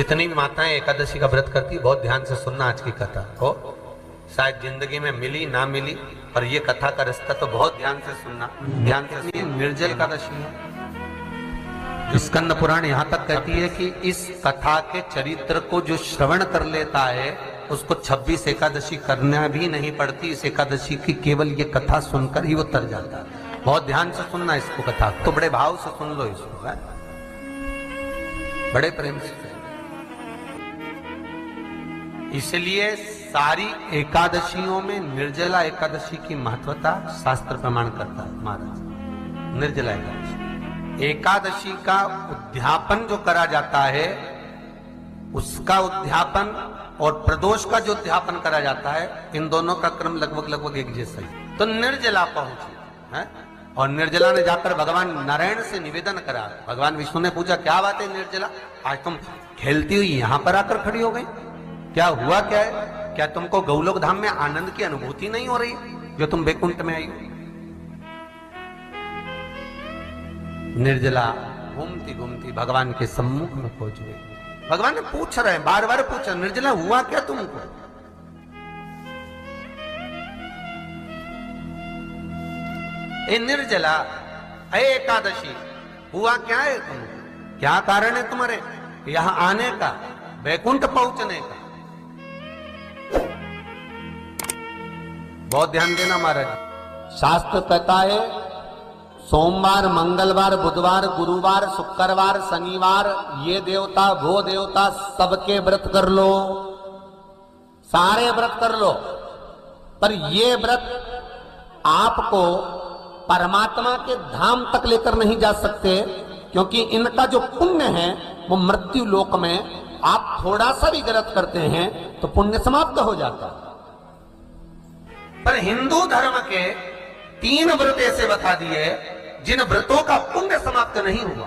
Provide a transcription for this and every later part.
जितनी भी माताएं एकादशी का व्रत करती है बहुत ध्यान से सुनना आज की कथा को, शायद जिंदगी में मिली ना मिली, पर ये कथा का रिश्ता तो बहुत ध्यान से सुनना, ध्यान से सुनिए। निर्जल एकादशी है। स्कंद पुराण यहाँ तक कहती है कि इस कथा के चरित्र को जो श्रवण कर लेता है उसको 26 एकादशी करना भी नहीं पड़ती। इस एकादशी की केवल ये कथा सुनकर ही वो तर जाता है। बहुत ध्यान से सुनना इसको, कथा तो बड़े भाव से सुन लो इसको, है? बड़े प्रेम से। इसलिए सारी एकादशियों में निर्जला एकादशी की महत्वता शास्त्र प्रमाण करता है महाराज। निर्जला एकादशी, एकादशी का उद्यापन जो करा जाता है उसका उद्यापन और प्रदोष का जो उद्यापन करा जाता है, इन दोनों का क्रम लगभग एक जैसा ही। तो निर्जला पहुंची है और निर्जला ने जाकर भगवान नारायण से निवेदन करा। भगवान विष्णु ने पूछा, क्या बात है निर्जला, आज तुम खेलती हुई यहां पर आकर खड़ी हो गई, क्या हुआ क्या है? क्या तुमको गौलोक धाम में आनंद की अनुभूति नहीं हो रही जो तुम बैकुंठ में आई हो? निर्जला घूमती घूमती भगवान के सम्मुख में पहुंच गई। भगवान ने पूछ रहे हैं, बार बार पूछा, निर्जला हुआ क्या तुमको? ए निर्जला, ए एकादशी, हुआ क्या है तुमको? क्या कारण है तुम्हारे यहां आने का, बैकुंठ पहुंचने का? बहुत ध्यान देना महाराज। शास्त्र कहता है सोमवार, मंगलवार, बुधवार, गुरुवार, शुक्रवार, शनिवार, ये देवता वो देवता सबके व्रत कर लो, सारे व्रत कर लो, पर ये व्रत आपको परमात्मा के धाम तक लेकर नहीं जा सकते, क्योंकि इनका जो पुण्य है वो मृत्यु लोक में आप थोड़ा सा भी व्रत करते हैं तो पुण्य समाप्त हो जाता है। पर हिंदू धर्म के 3 व्रत ऐसे बता दिए जिन व्रतों का पुण्य समाप्त नहीं हुआ।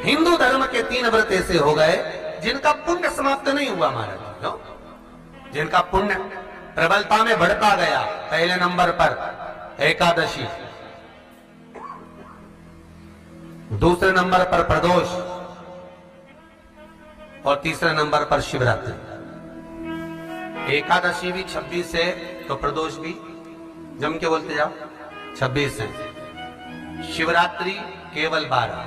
हिंदू धर्म के 3 व्रत ऐसे हो गए जिनका पुण्य समाप्त नहीं हुआ महाराज। क्यों? जिनका पुण्य प्रबलता में बढ़ता गया। पहले नंबर पर एकादशी, दूसरे नंबर पर प्रदोष और तीसरे नंबर पर शिवरात्रि। एकादशी भी 26 है तो प्रदोष भी जम के बोलते जाओ 26 है। शिवरात्रि केवल 12,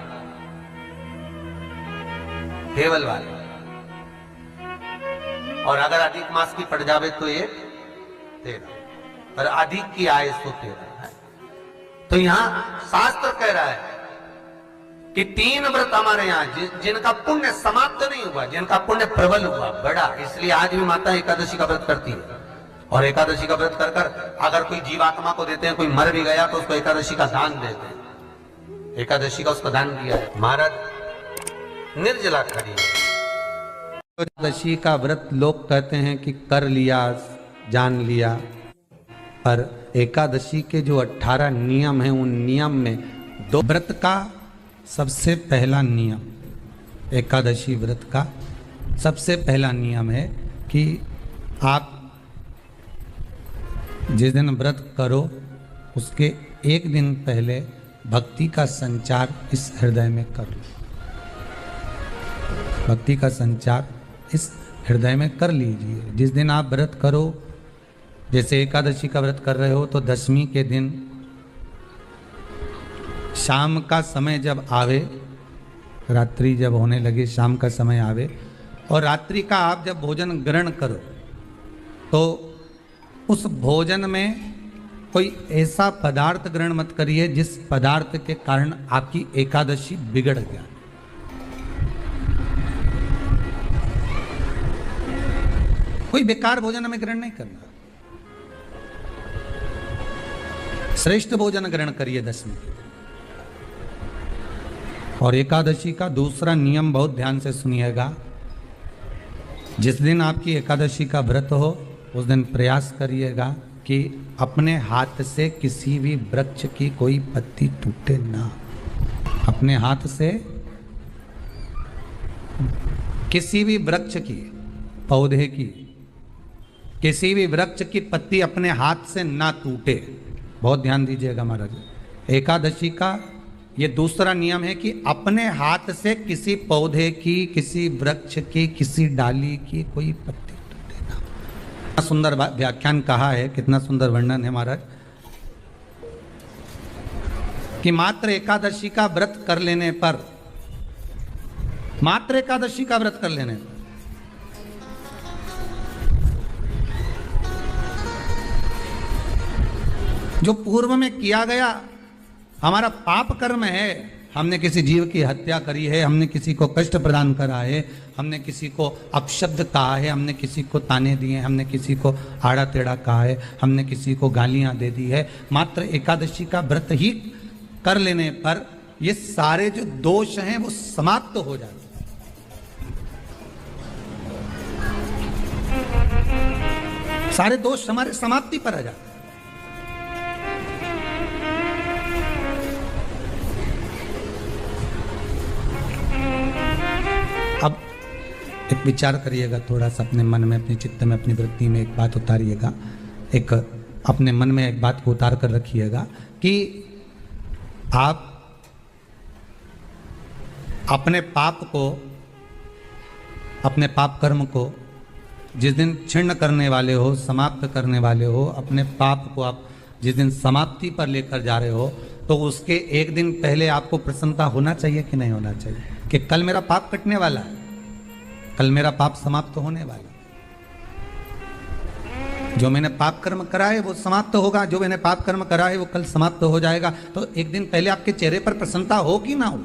केवल 12, और अगर अधिक मास की पड़ जावे तो ये 13, पर अधिक की आय तो 13 है। तो यहां शास्त्र कह रहा है कि 3 व्रत हमारे यहाँ जिनका पुण्य समाप्त नहीं हुआ, जिनका पुण्य प्रबल हुआ, बढ़ा। इसलिए आज भी माता एकादशी का व्रत करती है, और एकादशी का व्रत कर कर अगर कोई जीवात्मा को देते हैं, कोई मर भी गया तो उसको एकादशी का दान देते हैं। एकादशी का उसको दान किया है महाराज। निर्जला खड़ी एकादशी का व्रत लोग कहते हैं कि कर लिया, जान लिया, पर एकादशी के जो 18 नियम हैं उन नियम में 2 व्रत का सबसे पहला नियम, एकादशी व्रत का सबसे पहला नियम है कि आप जिस दिन व्रत करो उसके 1 दिन पहले भक्ति का संचार इस हृदय में कर लो। भक्ति का संचार इस हृदय में कर लीजिए। जिस दिन आप व्रत करो, जैसे एकादशी का व्रत कर रहे हो तो 10वीं के दिन शाम का समय जब आवे, रात्रि जब होने लगे, शाम का समय आवे और रात्रि का आप जब भोजन ग्रहण करो तो उस भोजन में कोई ऐसा पदार्थ ग्रहण मत करिए जिस पदार्थ के कारण आपकी एकादशी बिगड़ गया। कोई बेकार भोजन हमें ग्रहण नहीं करना, श्रेष्ठ भोजन ग्रहण करिए 10वीं। और एकादशी का दूसरा नियम बहुत ध्यान से सुनिएगा। जिस दिन आपकी एकादशी का व्रत हो उस दिन प्रयास करिएगा कि अपने हाथ से किसी भी वृक्ष की कोई पत्ती टूटे ना। अपने हाथ से किसी भी वृक्ष की, पौधे की, किसी भी वृक्ष की पत्ती अपने हाथ से ना टूटे। बहुत ध्यान दीजिएगा महाराज। एकादशी का ये दूसरा नियम है कि अपने हाथ से किसी पौधे की, किसी वृक्ष की, किसी डाली की कोई पत्ती तो देना। कितना सुंदर व्याख्यान कहा है, कितना सुंदर वर्णन है महाराज, कि मात्र एकादशी का व्रत कर लेने पर, मात्र एकादशी का व्रत कर लेने पर जो पूर्व में किया गया हमारा पाप कर्म है, हमने किसी जीव की हत्या करी है, हमने किसी को कष्ट प्रदान करा है, हमने किसी को अपशब्द कहा है, हमने किसी को ताने दिए, हमने किसी को आड़ा टेढ़ा कहा है, हमने किसी को गालियां दे दी है, मात्र एकादशी का व्रत ही कर लेने पर ये सारे जो दोष हैं वो समाप्त हो जाते हैं। सारे दोष हमारे समाप्ति पर आ जाते हैं। अब एक विचार करिएगा थोड़ा सा अपने मन में, अपने चित्त में, अपनी वृत्ति में एक बात उतारिएगा, एक अपने मन में एक बात को उतार कर रखिएगा कि आप अपने पाप को, अपने पाप कर्म को जिस दिन छिन्न करने वाले हो, समाप्त करने वाले हो, अपने पाप को आप जिस दिन समाप्ति पर लेकर जा रहे हो, तो उसके एक दिन पहले आपको प्रसन्नता होना चाहिए कि नहीं होना चाहिए कि कल मेरा पाप कटने वाला है, कल मेरा पाप समाप्त होने वाला है। जो मैंने पाप कर्म करा है वो समाप्त होगा, जो मैंने पाप कर्म करा है वो कल समाप्त हो जाएगा। तो एक दिन पहले आपके चेहरे पर प्रसन्नता हो कि ना हो?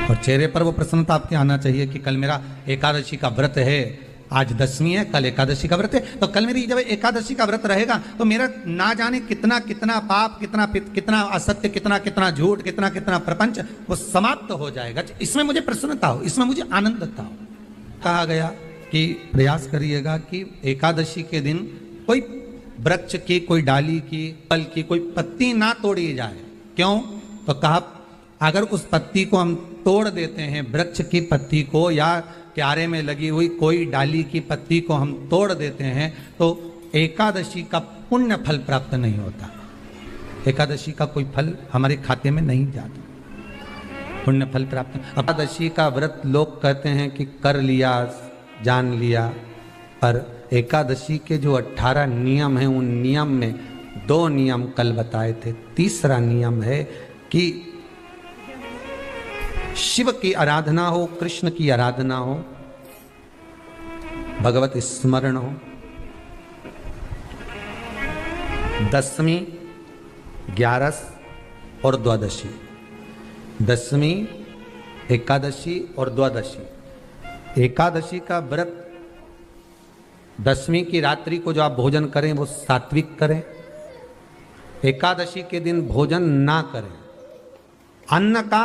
और चेहरे पर वो प्रसन्नता आपके आना चाहिए कि कल मेरा एकादशी का व्रत है, आज दसवीं है, कल एकादशी का व्रत है, तो कल मेरी जब एकादशी का व्रत रहेगा तो मेरा ना जाने कितना कितना पाप, कितना असत्य, कितना झूठ, कितना प्रपंच वो समाप्त हो जाएगा। इसमें मुझे प्रसन्नता हो, इसमें मुझे आनंदता हो। कहा गया कि प्रयास करिएगा कि एकादशी के दिन कोई वृक्ष की, कोई डाली की, फल की कोई पत्ती ना तोड़ी जाए। क्यों? तो कहा अगर उस पत्ती को हम तोड़ देते हैं, वृक्ष की पत्ती को या क्यारे में लगी हुई कोई डाली की पत्ती को हम तोड़ देते हैं, तो एकादशी का पुण्य फल प्राप्त नहीं होता, एकादशी का कोई फल हमारे खाते में नहीं जाता, पुण्य फल प्राप्त। एकादशी का व्रत लोग कहते हैं कि कर लिया, जान लिया, पर एकादशी के जो 18 नियम हैं उन नियम में 2 नियम कल बताए थे। तीसरा नियम है कि शिव की आराधना हो, कृष्ण की आराधना हो, भगवत स्मरण हो। दसवीं, 11 और द्वादशी, दसवीं, एकादशी और द्वादशी। एकादशी का व्रत, दसवीं की रात्रि को जो आप भोजन करें वो सात्विक करें, एकादशी के दिन भोजन ना करें, अन्न का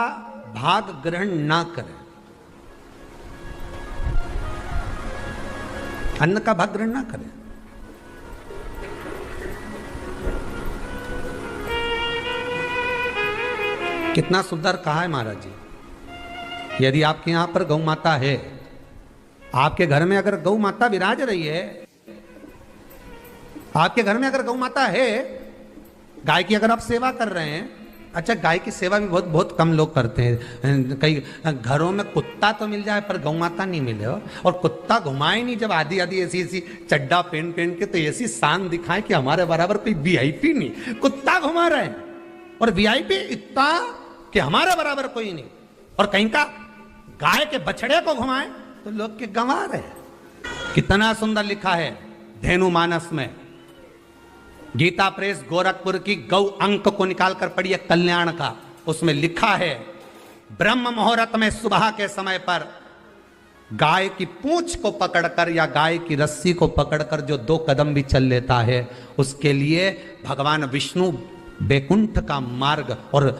भाग ग्रहण ना करें, अन्न का भाग ग्रहण ना करें। कितना सुंदर कहा है महाराज जी। यदि आपके यहां पर गौ माता है, आपके घर में अगर गौ माता विराज रही है, आपके घर में अगर गौ माता है, गाय की अगर आप सेवा कर रहे हैं, अच्छा गाय की सेवा भी बहुत कम लोग करते हैं। कई घरों में कुत्ता तो मिल जाए पर गौ माता नहीं मिले हो, और कुत्ता घुमाए नहीं, जब आधी ऐसी चड्डा पहन के तो ऐसी शान दिखाए कि हमारे बराबर कोई वीआईपी नहीं, कुत्ता घुमा रहे हैं, और वीआईपी इतना कि हमारे बराबर कोई नहीं, और कहीं का गाय के बछड़े को घुमाए तो लोग के गंवा रहे हैं। कितना सुंदर लिखा है धेनु मानस में, गीता प्रेस गोरखपुर की गौ अंक को निकाल कर पढ़िए कल्याण का, उसमें लिखा है ब्रह्म मुहूर्त में सुबह के समय पर गाय की पूंछ को पकड़कर या गाय की रस्सी को पकड़कर जो 2 कदम भी चल लेता है, उसके लिए भगवान विष्णु बैकुंठ का मार्ग और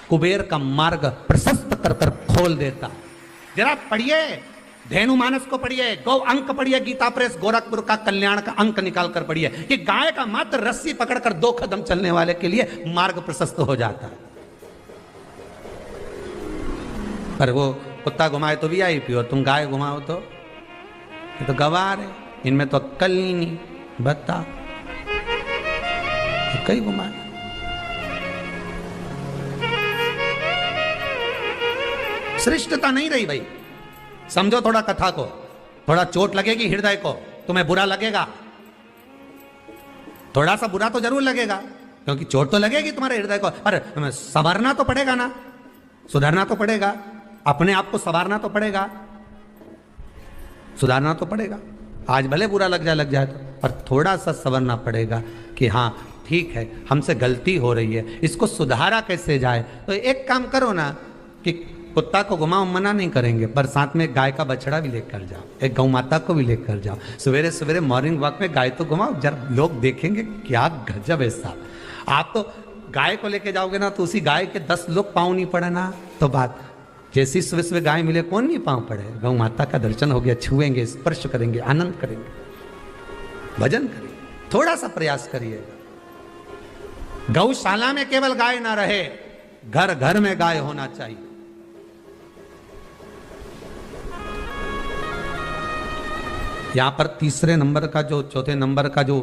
कुबेर का मार्ग प्रशस्त कर खोल देता। जरा पढ़िए, धेनु मानस को पढ़िए, गौ अंक पढ़िए, गीता प्रेस गोरखपुर का कल्याण का अंक निकाल कर पढ़िए कि गाय का मात्र रस्सी पकड़कर 2 कदम चलने वाले के लिए मार्ग प्रशस्त हो जाता है। पर वो कुत्ता घुमाए तो वीआईपी, और तुम गाय घुमाओ तो ये तो गवार है, इनमें तो अक्कल ही नहीं। बता कहीं घुमाए। श्रेष्ठता नहीं रही भाई। समझो थोड़ा कथा को, थोड़ा चोट लगेगी हृदय को, तुम्हें बुरा लगेगा, थोड़ा सा बुरा तो जरूर लगेगा, क्योंकि चोट तो लगेगी तुम्हारे हृदय को, पर संवारना तो पड़ेगा ना, सुधारना तो पड़ेगा, अपने आप को संवारना तो पड़ेगा, सुधारना तो पड़ेगा। आज भले बुरा लग जाए तो, पर थोड़ा सा संवरना पड़ेगा कि हाँ ठीक है, हमसे गलती हो रही है, इसको सुधारा कैसे जाए। तो एक काम करो ना कि कुत्ता को घुमाओ, मना नहीं करेंगे, पर साथ में गाय का बछड़ा भी लेकर जाओ, एक गौ माता को भी लेकर जाओ, सवेरे सवेरे मॉर्निंग वॉक में गाय तो घुमाओ, जब लोग देखेंगे क्या गजब है साहब। आप तो गाय को लेके जाओगे ना तो उसी गाय के 10 लोग पाँव नहीं पड़े ना, तो बात जैसी सुबह सुबह गाय मिले कौन नहीं पाँव पड़े। गौ माता का दर्शन हो गया, छुएंगे, स्पर्श करेंगे, आनंद करेंगे, भजन करेंगे, थोड़ा सा प्रयास करिएगा। गौशाला में केवल गाय ना रहे, घर घर में गाय होना चाहिए। यहां पर तीसरे नंबर का जो, चौथे नंबर का जो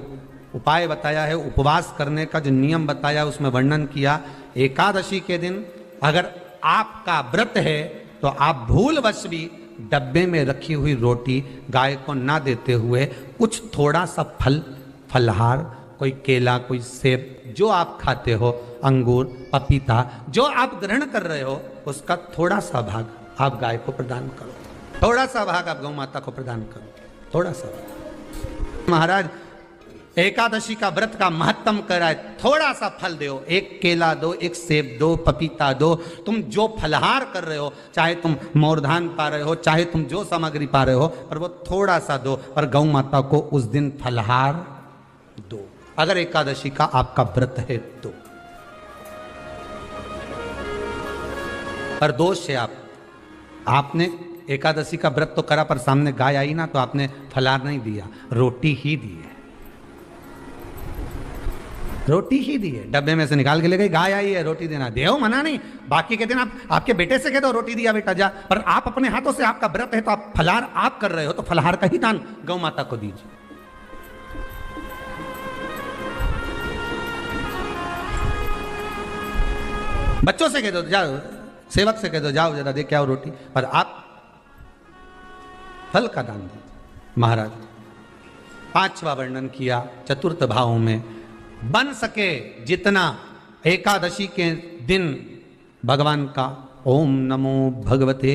उपाय बताया है, उपवास करने का जो नियम बताया, उसमें वर्णन किया, एकादशी के दिन अगर आपका व्रत है तो आप भूलवश भी डब्बे में रखी हुई रोटी गाय को ना देते हुए कुछ थोड़ा सा फलहार, कोई केला, कोई सेब, जो आप खाते हो, अंगूर, पपीता, जो आप ग्रहण कर रहे हो, उसका थोड़ा सा भाग आप गाय को प्रदान करो, थोड़ा सा भाग आप गौ माता को प्रदान करो, थोड़ा सा। महाराज एकादशी का व्रत का महत्तम कराए, थोड़ा सा फल दो, एक केला दो, एक सेब दो, पपीता दो, तुम जो फलहार कर रहे हो, चाहे तुम मोरधान पा रहे हो, चाहे तुम जो सामग्री पा रहे हो, पर वो थोड़ा सा दो, और गौ माता को उस दिन फलहार दो, अगर एकादशी का आपका व्रत है तो। पर दोष है आपने एकादशी का व्रत तो करा, पर सामने गाय आई ना तो आपने फलहार नहीं दिया, रोटी ही दी है, रोटी ही दी है, डब्बे में से निकाल के ले गई, गाय आई है रोटी देना, देव मना नहीं। बाकी के दिन आप आपके बेटे से कह दो रोटी दिया बेटा जा, पर आप अपने हाथों से, आपका व्रत है तो आप फलहार आप कर रहे हो, तो फलहार का ही दान गौ माता को दीजिए। बच्चों से कह दो, जाओ, सेवक से कह दो, जाओ जरा दे के आओ रोटी, पर आप फल का दान दीजिए। महाराज पांचवा वर्णन किया चतुर्थ भाव में, बन सके जितना एकादशी के दिन भगवान का ओम नमो भगवते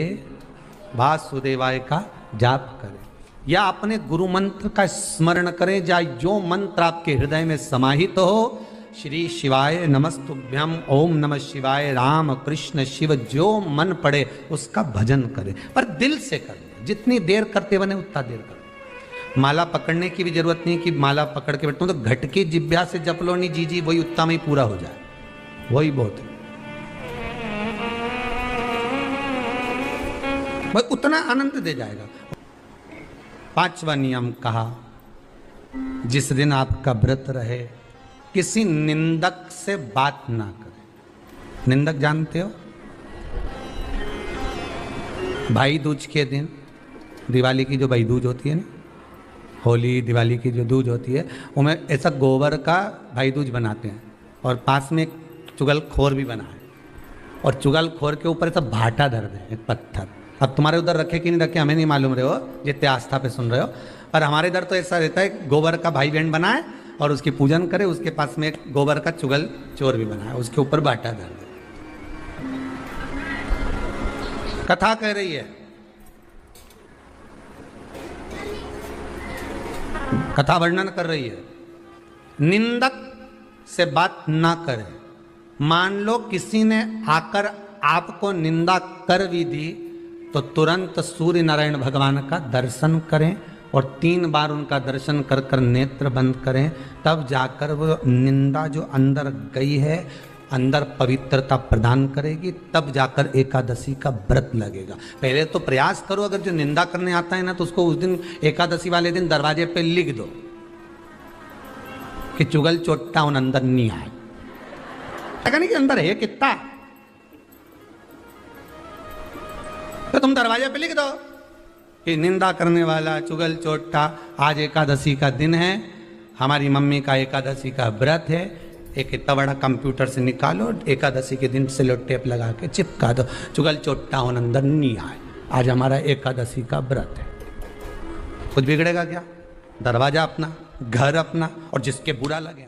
वासुदेवाय का जाप करें, या अपने गुरु मंत्र का स्मरण करें, या जो मंत्र आपके हृदय में समाहित हो, श्री शिवाय नमस्तुभ्यम, ओम नमः शिवाय, राम कृष्ण शिव, जो मन पड़े उसका भजन करें, पर दिल से करें, जितनी देर करते बने उतना देर करें। माला पकड़ने की भी जरूरत नहीं कि माला पकड़ के बैठूं, तो घटके जिब्या से जप लो नहीं जी, वही उतना में ही पूरा हो जाए, वही बहुत है, वही उतना आनंद दे जाएगा। पांचवा नियम कहा, जिस दिन आपका व्रत रहे किसी निंदक से बात ना करें। निंदक जानते हो, भाई दूज के दिन, दिवाली की जो भाई दूज होती है ना, होली दिवाली की जो दूज होती है, उनमें ऐसा गोबर का भाई दूज बनाते हैं, और पास में एक चुगलखोर भी बना है, और चुगलखोर के ऊपर ऐसा भाटा धर दे, एक पत्थर। अब तुम्हारे उधर रखे कि नहीं रखे हमें नहीं मालूम रहे हो, जितने आस्था पे सुन रहे हो, और हमारे इधर तो ऐसा रहता है, गोबर का भाई बहन बनाए और उसकी पूजन करे, उसके पास में एक गोबर का चुगल चोर भी बना है, उसके ऊपर भाटा धर दे। कथा कह रही है, कथा वर्णन कर रही है, निंदक से बात ना करें। मान लो किसी ने आकर आपको निंदा कर भी दी, तो तुरंत सूर्य नारायण भगवान का दर्शन करें, और 3 बार उनका दर्शन कर कर नेत्र बंद करें, तब जाकर वो निंदा जो अंदर गई है, अंदर पवित्रता प्रदान करेगी, तब जाकर एकादशी का व्रत लगेगा। पहले तो प्रयास करो, अगर जो निंदा करने आता है ना, तो उसको उस दिन एकादशी वाले दिन दरवाजे पे लिख दो कि चुगल चोट्टा उन अंदर नहीं आए, नहीं कि अंदर है कितना, तो तुम दरवाजे पे लिख दो कि निंदा करने वाला चुगल चोट्टा, आज एकादशी का दिन है, हमारी मम्मी का एकादशी का व्रत है, एक इतना बड़ा कंप्यूटर से निकालो, एकादशी के दिन सेलो टेप लगा के चिपका दो, चुगल चोट्टा होने अंदर नहीं आए। आज हमारा एकादशी का व्रत है, कुछ बिगड़ेगा क्या? दरवाजा अपना, घर अपना, और जिसके बुरा लगे